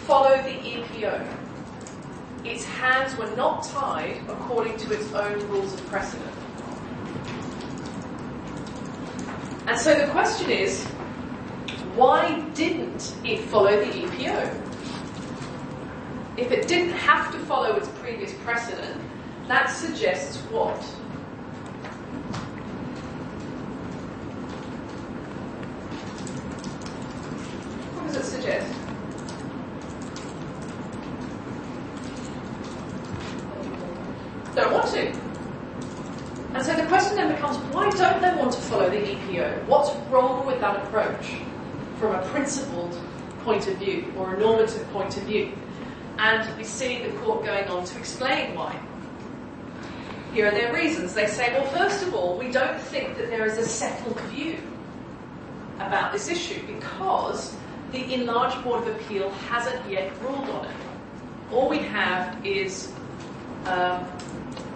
follow the EPO. Its hands were not tied according to its own rules of precedent. And so the question is, why didn't it follow the EPO? If it didn't have to follow its previous precedent, that suggests what? What does it suggest? Don't want to. And so the question then becomes, why don't they want to follow the EPO? What's wrong with that approach from a principled point of view or a normative point of view? And we see the court going on to explain why. Here are their reasons. They say, well, first of all, we don't think that there is a settled view about this issue because the Enlarged Board of Appeal hasn't yet ruled on it. All we have is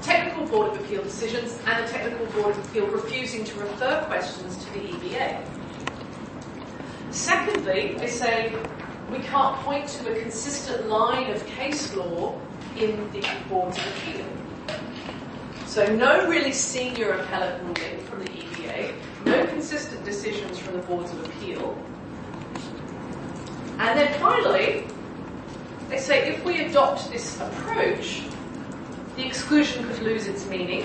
technical Board of Appeal decisions and a technical Board of Appeal refusing to refer questions to the EBA. Secondly, they say we can't point to a consistent line of case law in the Boards of Appeal. So no really senior appellate ruling from the EBA, no consistent decisions from the Boards of Appeal. And then finally, they say if we adopt this approach, the exclusion could lose its meaning,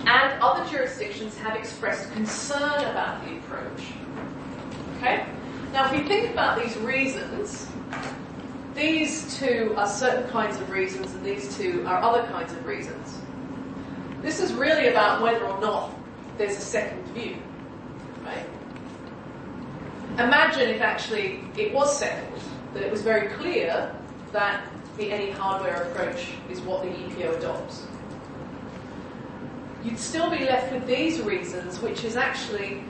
and other jurisdictions have expressed concern about the approach. Okay? Now, if we think about these reasons, these two are certain kinds of reasons, and these two are other kinds of reasons. This is really about whether or not there's a second view, right? Imagine if actually it was settled, that it was very clear that the any hardware approach is what the EPO adopts. You'd still be left with these reasons, which is actually,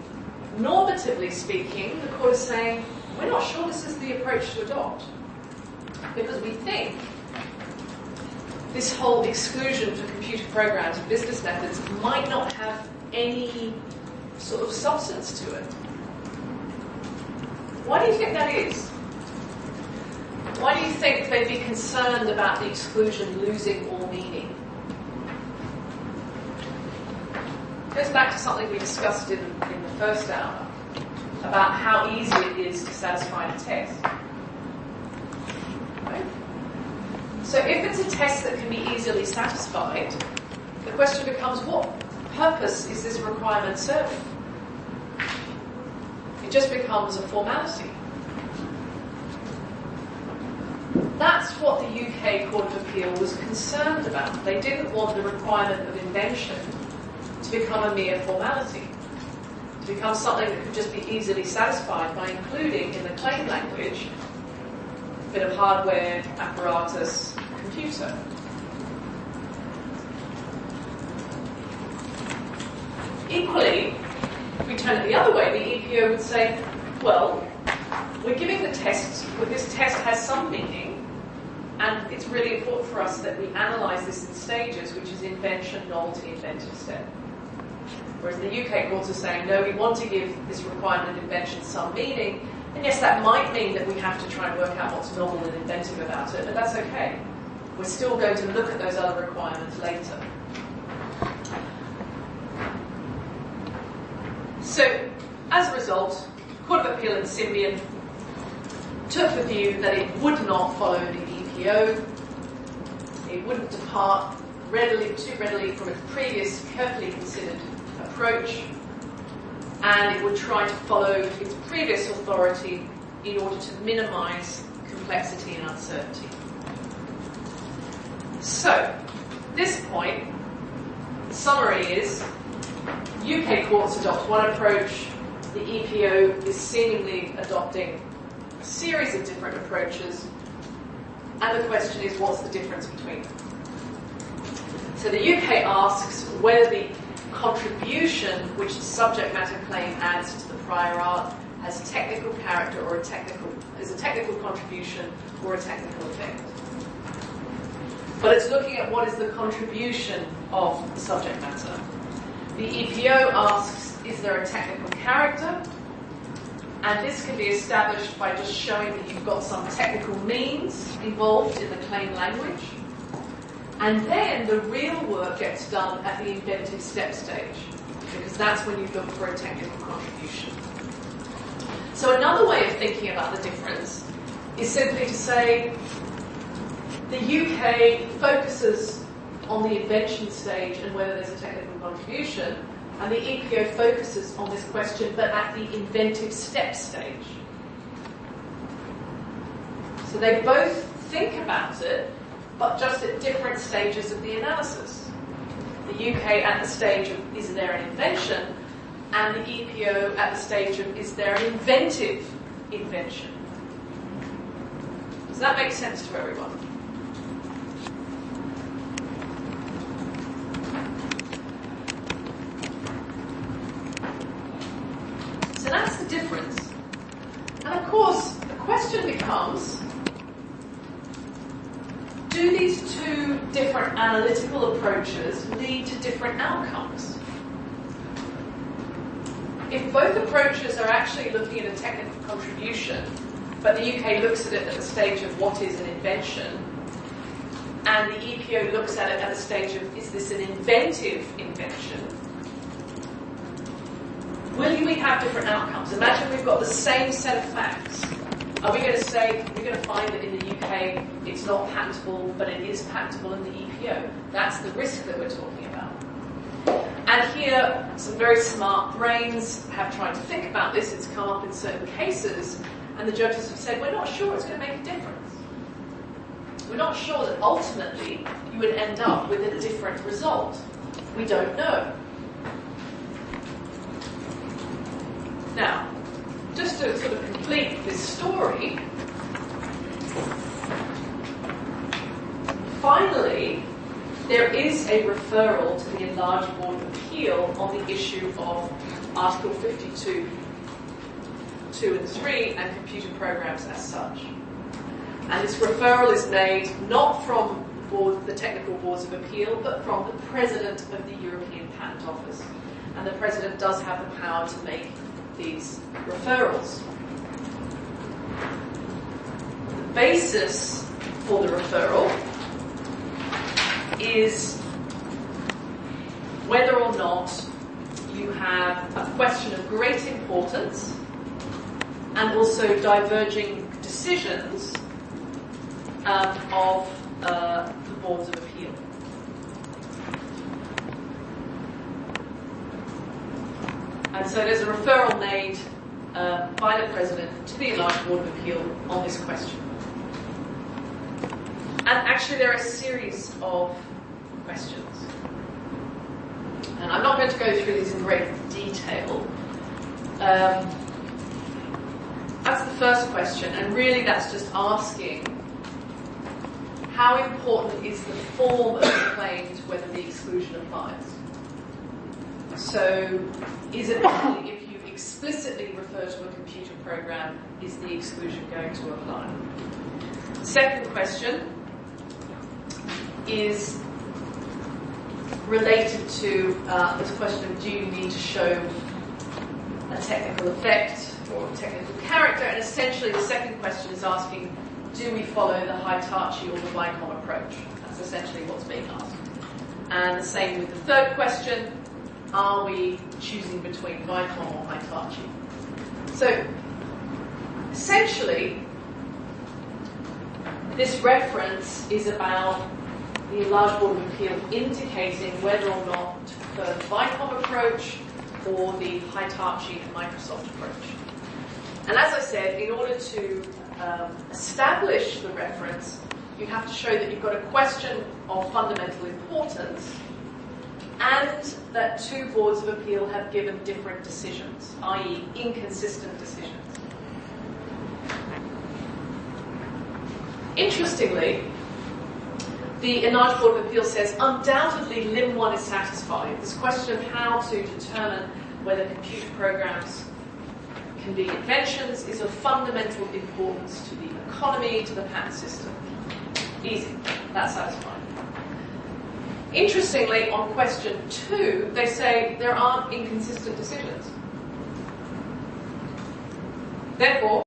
normatively speaking, the court is saying, we're not sure this is the approach to adopt. Because we think this whole exclusion for computer programs and business methods might not have any sort of substance to it. Why do you think that is? Why do you think they'd be concerned about the exclusion losing all meaning? It goes back to something we discussed in the first hour about how easy it is to satisfy a test. Right? So if it's a test that can be easily satisfied, the question becomes, what purpose is this requirement serving? It just becomes a formality. That's what the UK Court of Appeal was concerned about. They didn't want the requirement of invention to become a mere formality, to become something that could just be easily satisfied by including in the claim language a bit of hardware, apparatus, computer. Equally, if we turn it the other way, the EPO would say, well, we're giving the test, but this test has some meaning, and it's really important for us that we analyse this in stages, which is invention, novelty, inventive step. Whereas the UK courts are saying, no, we want to give this requirement of invention some meaning, and yes, that might mean that we have to try and work out what's novel and inventive about it, but that's okay. We're still going to look at those other requirements later. So, as a result, Court of Appeal in Symbian took the view that it would not follow the EPO, it wouldn't depart too readily from its previous carefully considered approach, and it would try to follow its previous authority in order to minimise complexity and uncertainty. So, at this point, the summary is UK courts adopt one approach, the EPO is seemingly adopting a series of different approaches, and the question is, what's the difference between them? So the UK asks whether the contribution which the subject matter claim adds to the prior art has a technical character or is a technical contribution or a technical effect. But it's looking at what is the contribution of the subject matter. The EPO asks, is there a technical character? And this can be established by just showing that you've got some technical means involved in the claim language. And then the real work gets done at the inventive step stage, because that's when you look for a technical contribution. So another way of thinking about the difference is simply to say the UK focuses on the invention stage and whether there's a technical contribution, and the EPO focuses on this question but at the inventive step stage. So they both think about it, but just at different stages of the analysis. The UK at the stage of is there an invention, and the EPO at the stage of is there an inventive invention. Does that make sense to everyone? So that's the difference. And of course, the question becomes, do these two different analytical approaches lead to different outcomes? If both approaches are actually looking at a technical contribution, but the UK looks at it at the stage of what is an invention, and the EPO looks at it at the stage of is this an inventive invention, will we have different outcomes? Imagine we've got the same set of facts. Are we going to say, we're going to find that in the UK it's not patentable, but it is patentable in the EPO? That's the risk that we're talking about. And here, some very smart brains have tried to think about this. It's come up in certain cases, and the judges have said, we're not sure it's going to make a difference. We're not sure that ultimately you would end up with a different result. We don't know. Now, just to sort of complete this story, finally, there is a referral to the enlarged Board of Appeal on the issue of Article 52, 2 and 3 and computer programs as such. And this referral is made not from the technical boards of appeal, but from the President of the European Patent Office. And the President does have the power to make these referrals. The basis for the referral is whether or not you have a question of great importance and also diverging decisions of the boards of appeal. And so there's a referral made by the President to the enlarged Board of Appeal on this question. And actually there are a series of questions. And I'm not going to go through these in great detail. That's the first question, and really that's just asking how important is the form of the claim to whether the exclusion applies. So, is it only if you explicitly refer to a computer program, is the exclusion going to apply? Second question is related to this question of do you need to show a technical effect or technical character, and essentially the second question is asking, do we follow the Hitachi or the Vicom approach? That's essentially what's being asked. And the same with the third question, are we choosing between Vicom or Hitachi? So, essentially, this reference is about the enlarged Board of Appeal indicating whether or not to prefer the Vicom approach or the Hitachi and Microsoft approach. And as I said, in order to establish the reference, you have to show that you've got a question of fundamental importance and that two boards of appeal have given different decisions, i.e. inconsistent decisions. Interestingly, the enlarged Board of Appeal says undoubtedly Lim 1 is satisfied. This question of how to determine whether computer programs can be inventions is of fundamental importance to the economy, to the patent system. Easy, that's satisfying. Interestingly, on question 2, they say there aren't inconsistent decisions. Therefore,